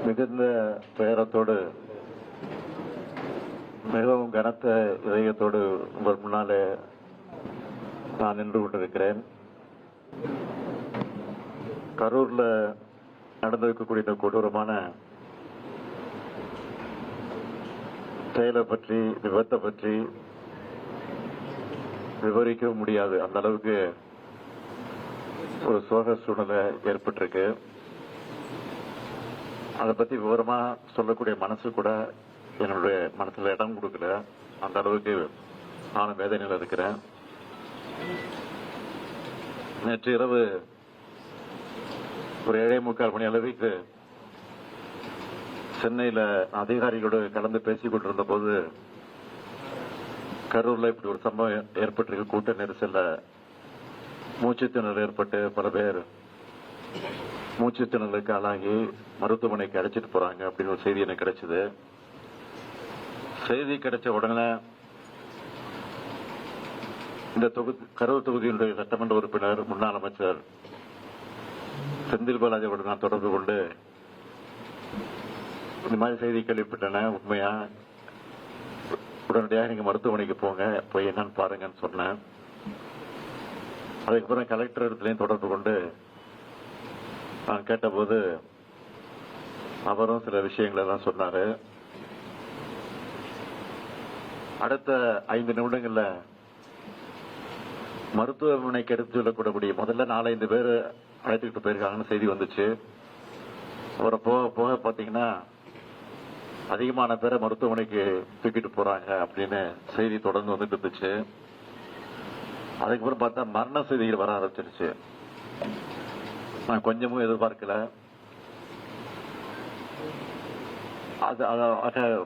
மிகுந்த துயரத்தோடு மிகவும் கனத்த இதயத்தோடு உங்கள் முன்னாலே நான் நின்று கொண்டிருக்கிறேன். கரூர்ல நடந்திருக்கக்கூடிய இந்த கொடூரமான செயலை பற்றி, விபத்தை பற்றி விவரிக்க முடியாது. அந்த அளவுக்கு ஒரு சோக சூழ்நிலை ஏற்பட்டிருக்கு. அதை பத்தி விவரமா சொல்லக்கூடிய மனசு கூட என்னுடைய மனசுல இடம் கொடுக்கல. அந்த அளவுக்கு நானும் வேதனையில் இருக்கிறேன். நேற்று இரவு ஒரு 7:45 மணி அளவுக்கு சென்னையில அதிகாரிகளோடு கலந்து பேசிக் கொண்டிருந்த போது கரூர்ல இப்படி ஒரு சம்பவம் ஏற்பட்டிருக்கு. கூட்ட நெரிசல்ல மூச்சுத்திணறல் ஏற்பட்டு பல பேர் மூச்சுத்திணறலுக்கு ஆளாகி மருத்துவமனைக்கு அழைச்சிட்டு போறாங்க அப்படின்னு ஒரு செய்தி எனக்கு கிடைச்சது. செய்தி கிடைச்ச உடனே இந்த கரூர் தொகுதியினுடைய சட்டமன்ற உறுப்பினர் முன்னாள் அமைச்சர் செந்தில் பாலாஜியோடு நான் தொடர்பு கொண்டு இந்த மாதிரி செய்தி கேள்விப்பட்டன, உண்மையா, உடனடியாக நீங்க மருத்துவமனைக்கு போங்க, போய் என்னன்னு பாருங்கன்னு சொன்னேன். அதுக்கப்புறம் கலெக்டர் இடத்துலையும் தொடர்பு கொண்டு நான் கேட்டபோது அவரும் சில விஷயங்கள் எல்லாம் சொன்னாரு. அடுத்த 5 நிமிடங்கள்ல மருத்துவமனைக்கு எடுத்து செல்லக்கூடிய முதல்ல 4-5 பேர் அழைத்துக்கிட்டு போயிருக்காங்கன்னு செய்தி வந்துச்சு. அவரை போக போக பாத்தீங்கன்னா அதிகமான பேரை மருத்துவமனைக்கு தூக்கிட்டு போறாங்க அப்படின்னு செய்தி தொடர்ந்து வந்துட்டு இருந்துச்சு. அதுக்கப்புறம் பார்த்தா மரண செய்திகள் வர ஆரம்பிச்சிருச்சு. நான் கொஞ்சமும் எதிர்பார்க்கல.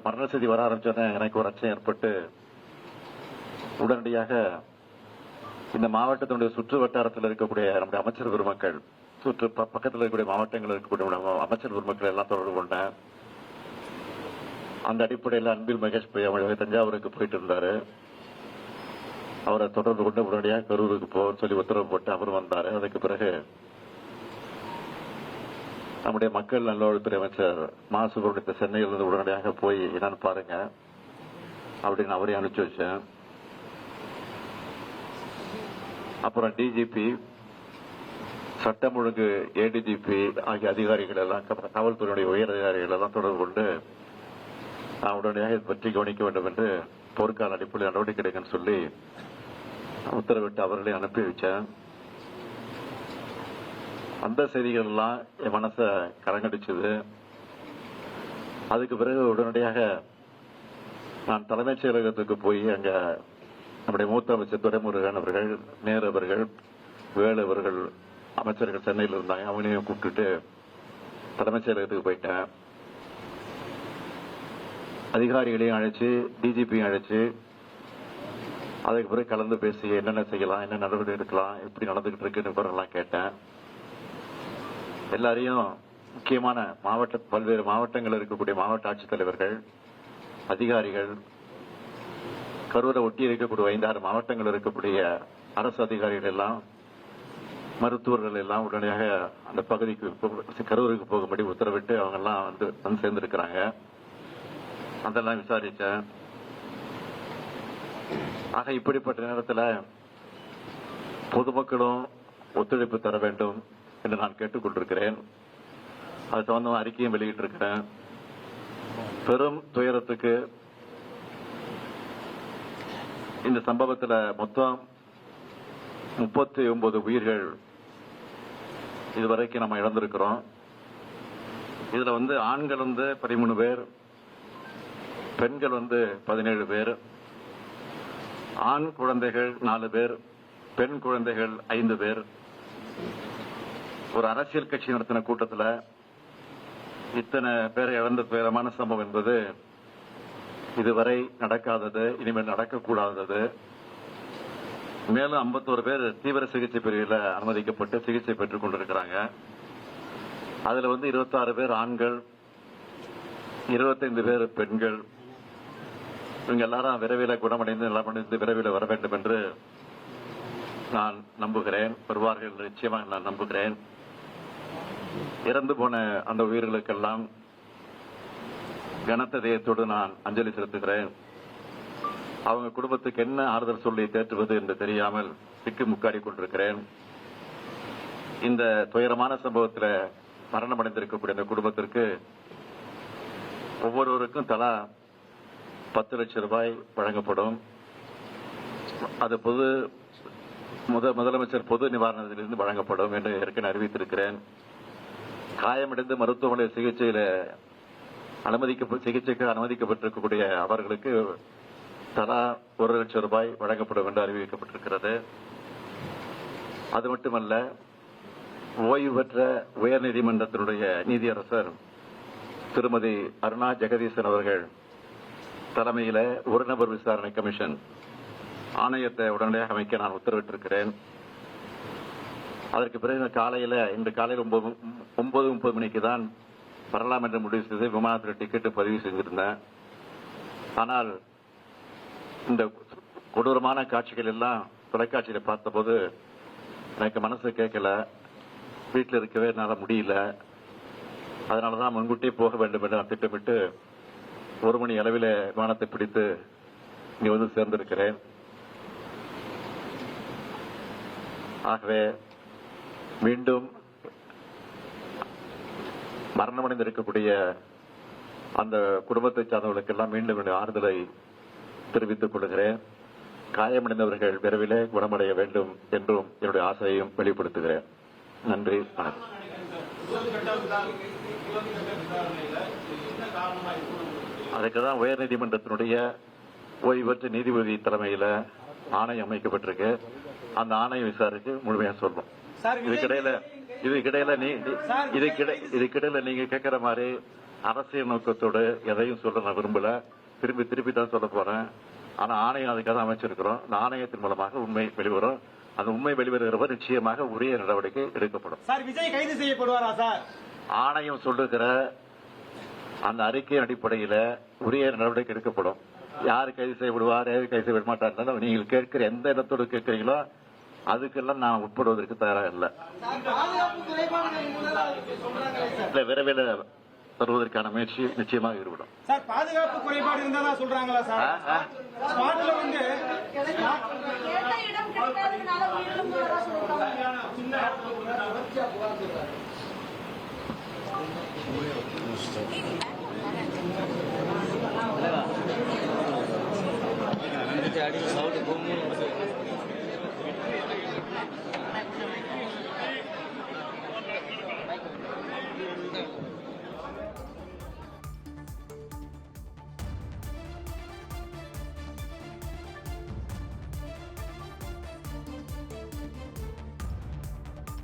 மரண செய்தி வர ஆரம்பிச்சோன்னே எனக்கு ஒரு அச்சம் ஏற்பட்டு உடனடியாக இந்த மாவட்டத்தினுடைய சுற்று வட்டாரத்தில் இருக்கக்கூடிய நம்முடைய அமைச்சர் பெருமக்கள், பக்கத்தில் இருக்கக்கூடிய மாவட்டங்கள் இருக்கக்கூடிய அமைச்சர் பெருமக்கள் எல்லாம் தொடர்பு கொண்டேன். அந்த அடிப்படையில் அன்பில் மகேஷ் தஞ்சாவூருக்கு போயிட்டு இருந்தாரு. அவரை தொடர்பு கொண்டு உடனடியாக கரூருக்கு போன்னு சொல்லி உத்தரவு போட்டு அவரும் வந்தாரு. அதுக்கு பிறகு நம்முடைய மக்கள் நல்வாழ்வுத்துறை அமைச்சர் மா சுப்பிரமணியத்தை சென்னையிலிருந்து உடனடியாக போய் என்னன்னு பாருங்க அப்படின்னு அவரையும் அனுப்பிச்சு வச்சேன். அப்புறம் டிஜிபி, சட்டம் ஒழுங்கு ஏடிஜிபி ஆகிய அதிகாரிகள் எல்லாம், காவல்துறையுடைய உயர் அதிகாரிகள் எல்லாம் தொடர்பு கொண்டு நான் உடனடியாக இதை பற்றி கவனிக்க வேண்டும் என்று போர்க்கால அடிப்படையில் நடவடிக்கை எடுக்கன்னு சொல்லி உத்தரவிட்டு அவர்களை அனுப்பி வச்சேன். அந்த செய்திகள் எல்லாம் என் மனச கலங்கடிச்சது. அதுக்கு பிறகு உடனடியாக நான் தலைமைச் செயலகத்துக்கு போய் அங்க நம்முடைய மூத்த அமைச்சர் துரைமுருகன் அவர்கள், நேரு அவர்கள், வேலு அவர்கள் அமைச்சர்கள் சென்னையில் இருந்தாங்க. அவங்களையும் கூப்பிட்டுட்டு தலைமைச் செயலகத்துக்கு போயிட்டேன். அதிகாரிகளையும் அழைச்சு, டிஜிபியும் அழைச்சு அதுக்கு பிறகு கலந்து பேசி என்னென்ன செய்யலாம், என்ன நடவடிக்கை எடுக்கலாம், எப்படி நடந்துகிட்டு இருக்குன்னு விவரம்லாம் கேட்டேன். எல்லாரையும் முக்கியமான பல்வேறு மாவட்டங்கள் இருக்கக்கூடிய மாவட்ட ஆட்சித்தலைவர்கள், அதிகாரிகள், கரூரை ஒட்டி இருக்கக்கூடிய 5-6 மாவட்டங்கள் இருக்கக்கூடிய அரசு அதிகாரிகள் எல்லாம், மருத்துவர்கள் எல்லாம் உடனடியாக அந்த பகுதிக்கு கரூருக்கு போகும்படி உத்தரவிட்டு அவங்க எல்லாம் வந்து சேர்ந்திருக்கிறாங்க. அதெல்லாம் விசாரிச்சேன். ஆக இப்படிப்பட்ட நேரத்தில் பொதுமக்களும் ஒத்துழைப்பு தர வேண்டும் என்று நான் கேட்டுக்கொண்டிருக்கிறேன். அது சம்பந்தமாக அறிக்கையும் வெளியிட்டிருக்கிறேன். பெரும் துயரத்துக்கு இந்த சம்பவத்தில் மொத்தம் 39 உயிர்கள் இதுவரைக்கும் நம்ம இழந்திருக்கிறோம். இதுல ஆண்கள் 13 பேர், பெண்கள் 17 பேர், ஆண் குழந்தைகள் 4 பேர், பெண் குழந்தைகள் 5 பேர். ஒரு அரசியல் கட்சி நடத்தின கூட்டத்தில் இத்தனை பேரை இழந்த துயரமான சம்பவம் என்பது இதுவரை நடக்காதது, இனிமேல் நடக்கக்கூடாதது. மேலும் 51 பேர் தீவிர சிகிச்சை பிரிவில் அனுமதிக்கப்பட்டு சிகிச்சை பெற்றுக் கொண்டிருக்கிறாங்க. அதுல 26 பேர் ஆண்கள், 25 பேர் பெண்கள். இவங்க எல்லாரும் விரைவில் குணமடைந்து நலமடைந்து விரைவில் வர வேண்டும் என்று நான் நம்புகிறேன். வருவார்கள் நிச்சயமாக நான் நம்புகிறேன். இறந்து போன அந்த உயிர்களுக்கெல்லாம் கனத்த இதயத்தோடு நான் அஞ்சலி செலுத்துகிறேன். அவங்க குடும்பத்துக்கு என்ன ஆறுதல் சொல்லி தேற்றுவது என்று தெரியாமல் திக்கு முக்காடி கொண்டிருக்கிறேன். இந்த துயரமான சம்பவத்தில் மரணமடைந்திருக்கக்கூடிய இந்த குடும்பத்திற்கு ஒவ்வொருவருக்கும் தலா 10 லட்சம் ரூபாய் வழங்கப்படும். அது முதலமைச்சர் பொது நிவாரணத்திலிருந்து வழங்கப்படும் என்று ஏற்கனவே அறிவித்திருக்கிறேன். காயமடைந்து மருத்துவமனை சிகிச்சைக்கு அனுமதிக்கப்பட்டிருக்கக்கூடிய அவர்களுக்கு தலா 1 லட்சம் ரூபாய் வழங்கப்படும் என்று அறிவிக்கப்பட்டிருக்கிறது. அது மட்டுமல்ல, ஓய்வு பெற்ற உயர்நீதிமன்றத்தினுடைய நீதியரசர் திருமதி அருணா ஜெகதீசன் அவர்கள் தலைமையில் ஒரு நபர் விசாரணை கமிஷன் ஆணையத்தை உடனடியாக அமைக்க நான் உத்தரவிட்டிருக்கிறேன். அதற்கு பிறகு இன்று காலையில் 9:30 மணிக்கு தான் வரலாம் என்று முடிவு செய்து விமானத்தில் டிக்கெட்டு பதிவு செஞ்சிருந்தேன். ஆனால் இந்த கொடூரமான காட்சிகள் எல்லாம் தொலைக்காட்சியில பார்த்தபோது எனக்கு மனசு கேட்கல, வீட்டில் இருக்கவே என்னால் முடியல. அதனாலதான் முன்கூட்டியே போக வேண்டும் என்று நான் திட்டமிட்டு 1 மணி அளவில் விமானத்தை பிடித்து இங்கே வந்து சேர்ந்திருக்கிறேன். ஆகவே மீண்டும் மரணமடைந்திருக்கக்கூடிய அந்த குடும்பத்தை சார்ந்தவர்களுக்கெல்லாம் மீண்டும் ஆறுதலை தெரிவித்துக் கொள்கிறேன். காயமடைந்தவர்கள் விரைவிலே குணமடைய வேண்டும் என்றும் என்னுடைய ஆசையையும் வெளிப்படுத்துகிறேன். நன்றி, வணக்கம். அதுக்குதான் உயர்நீதிமன்றத்தினுடைய ஓய்வு பெற்ற நீதிபதி தலைமையில் ஆணையம் அமைக்கப்பட்டிருக்கு. அந்த ஆணையம் விசாரிச்சு முழுமையா சொல்லும். இதுக்கிடையில நீங்க கேட்கிற மாதிரி அரசியல் நோக்கத்தோடு எதையும் சொல்ல நான் விரும்பல. திருப்பி தான் சொல்ல போறேன். ஆனா ஆணையம் அதுக்காக அமைச்சிருக்கிறோம். அந்த ஆணையத்தின் மூலமாக உண்மை வெளிவரும். அந்த உண்மை வெளிவருகிறவர் நிச்சயமாக உரிய நடவடிக்கை எடுக்கப்படும். விஜய் கைது செய்யப்படுவாரா சார்? ஆணையம் சொல்லுகிற அந்த அறிக்கையின் அடிப்படையில உரிய நடவடிக்கை எடுக்கப்படும். யாரு கைது செய்யப்படுவார், யாரு கைது செய்ய மாட்டார், நீங்கள் கேட்கிற எந்த இடத்தோடு கேட்கிறீங்களோ அதுக்கெல்லாம் நான் உட்படுவதற்கு தயாராக இல்லை. விரைவில் வருவதற்கான முயற்சி நிச்சயமாக ஈடுபடும். சார், பாதுகாப்பு குறைபாடு இருந்தா சொல்றாங்களா சார்? ஸ்பாட்ல வந்து அடி சவுண்ட்